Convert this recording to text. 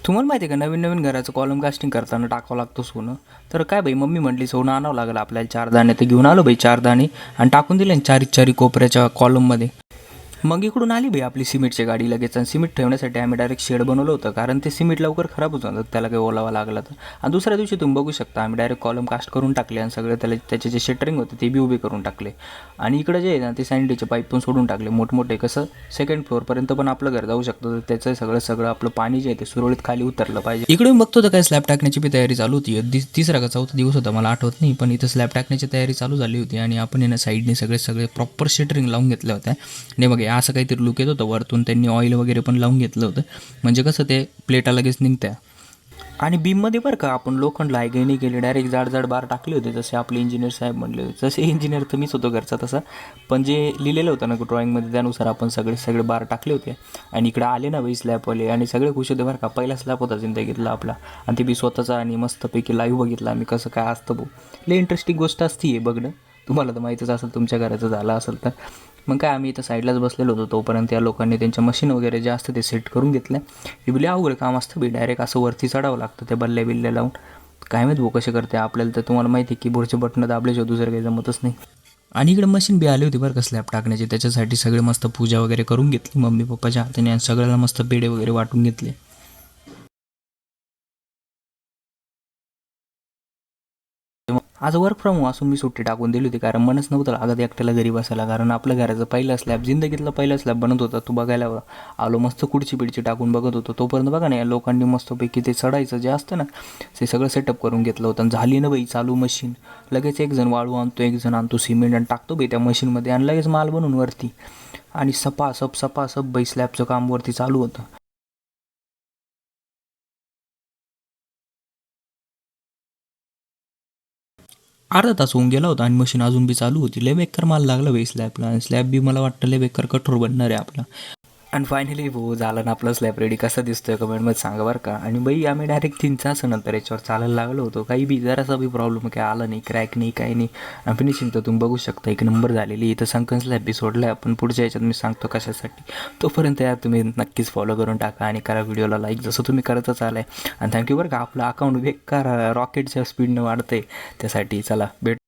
तुम्हाला माहिती आहे का, नवीन नवीन घराचं कॉलम कास्टिंग करताना टाकावं लागतं सोनं. तर काय बाई, मम्मी म्हटली सोनं आणावं लागेल आपल्याला 4 दाणे. तर घेऊन आलो बाई 4 दाणे आणि टाकून दिले चारी चारी कोपऱ्याच्या कॉलममध्ये. मग इकडून आली बाई आपली सिमेंटची गाडी लगेच. आणि सिमेंट ठेवण्यासाठी आम्ही डायरेक्ट शेड बनवलं होतं, कारण ते सिमेंट लवकर खराब होत जातं त्याला काही ओलावा लागला तर. आणि दुसऱ्या दिवशी तुम्ही बघू शकता, आम्ही डायरेक्ट कॉलम कास्ट करून टाकले आणि सगळे त्याचे जे शटरिंग होते ते बी उभे करून टाकले. आणि इकडे जे आहे ना, ते सॅनिटरीचे पाईप पण सोडून टाकले मोठमोठे, कसं सेकंड फ्लोअरपर्यंत पण आपलं घर जाऊ शकतं. तर त्याचं सगळं सगळं आपलं पाणी जे आहे ते सुरळीत खाली उतरलं पाहिजे. इकडे मी बघतो तर काय स्लॅब टाकण्याची बी तयारी चालू होती. तिसरा का चौथा दिवस होता मला आठवत नाही, पण इथं स्लॅब टाकण्याची तयारी चालू झाली होती. आणि आपण येणं साईडने सगळे सगळे प्रॉपर शटरिंग लावून घेतल्या होत्या. आणि बघा असं काहीतरी लुक येत होतं वरतून. त्यांनी ऑइल वगैरे पण लावून घेतलं होतं, म्हणजे कसं ते प्लेटा लगेच निघत्या. आणि बीममध्ये बरं का, आपण लोखंड लायगही नाही केली, डायरेक्ट जाड जाड बार टाकले होते जसे आपले इंजिनियर साहेब म्हणले होते. जसे इंजिनियर तर मीच होतो घरचा तसा, पण जे लिहिलेलं होतं ना ड्रॉईंगमध्ये त्यानुसार आपण सगळे सगळे बार टाकले होते. आणि इकडे आले ना बाई स्लॅबवाले, आणि सगळे खुश होते बरं का. पहिला स्लॅब होता जिंदगीतला आपला, आणि ते बी स्वतःचा. आणि मस्तपैकी लाईव्ह बघितला आम्ही कसं काय असतं भाऊ. लई इंटरेस्टिंग गोष्ट असते हे बघणं. तुम्हाला तर माहीतच असेल, तुमच्या घराचं झालं असेल तर. मग काय, आम्ही इथं साईडलाच बसलेलो होतो तोपर्यंत या लोकांनी त्यांच्या मशीन वगैरे जे असतं ते सेट करून घेतलं. हे बिले अवघड काम असतं बी, डायरेक्ट असं वरती चढावं लागतं त्या बल्ल्या बिल्ल्या लावून. काय माहीत भाऊ कसे करते, आपल्याला तर तुम्हाला माहिती आहे कीबोर्डचे बटणं दाबल्याशिवाय दुसरं काही जमतच नाही. आणि इकडे मशीन बी आली होती बरं का स्लॅब टाकण्याची. त्याच्यासाठी सगळे मस्त पूजा वगैरे करून घेतली मम्मी पप्पाच्या हाताने, आणि सगळ्याला मस्त पेढे वगैरे वाटून घेतले. आज वर्क फ्रॉम होम असून मी सुट्टी टाकून दिली होती, कारण मनच नव्हतं लागत एकट्याला घरी बसायला. कारण आपलं घराचं पहिला स्लॅब, जिंदगीतला पहिला स्लॅब बनत होता तो बघायला आलो. मस्त खुर्ची पिडची टाकून बघत होतो तोपर्यंत बघा ना, या लोकांनी मस्तपैकी ते चढायचं जे असतं ना, ते सगळं सेटअप करून घेतलं होतं. आणि झाली ना बाई चालू मशीन. लगेच एक जण वाळू आणतो, एक जण आणतो सिमेंट आणि टाकतो बाई त्या मशीनमध्ये, आणि लगेच माल बनवून वरती. आणि सपासप बाई स्लॅबचं काम वरती चालू होतं. अर्धा तास होऊन गेला होता आणि मशीन अजून बी चालू होती. लय बेकार माल लागला बाई स्लॅबला. आणि स्लॅब बी मला वाटतं लय बेकार कठोर बनणार आहे आपला. आणि फायनली भाऊ झालं ना आपलं स्लॅब रेडी. कसा दिसतोय कमेंटमध्ये सांगा बरं का. आणि बाई आम्ही डायरेक्ट 3 तासानंतर याच्यावर चालायला लागलो होतो. काही बी जरासा बी प्रॉब्लेम काय आला नाही, क्रॅक नाही, काही नाही. आणि फिनिशिंग तर तुम्ही बघू शकता एक नंबर झालेली. इथं संकन स्लॅब बी सोडला आहे आपण, पुढच्या याच्यात मी सांगतो कशासाठी. तोपर्यंत यार तुम्ही नक्कीच फॉलो करून टाका आणि करा व्हिडिओला लाईक, जसं तुम्ही करतच आलाय. आणि थँक्यू बरं का, आपलं अकाउंट बेकार रॉकेटच्या स्पीडनं वाढतंय त्यासाठी. चला भेट.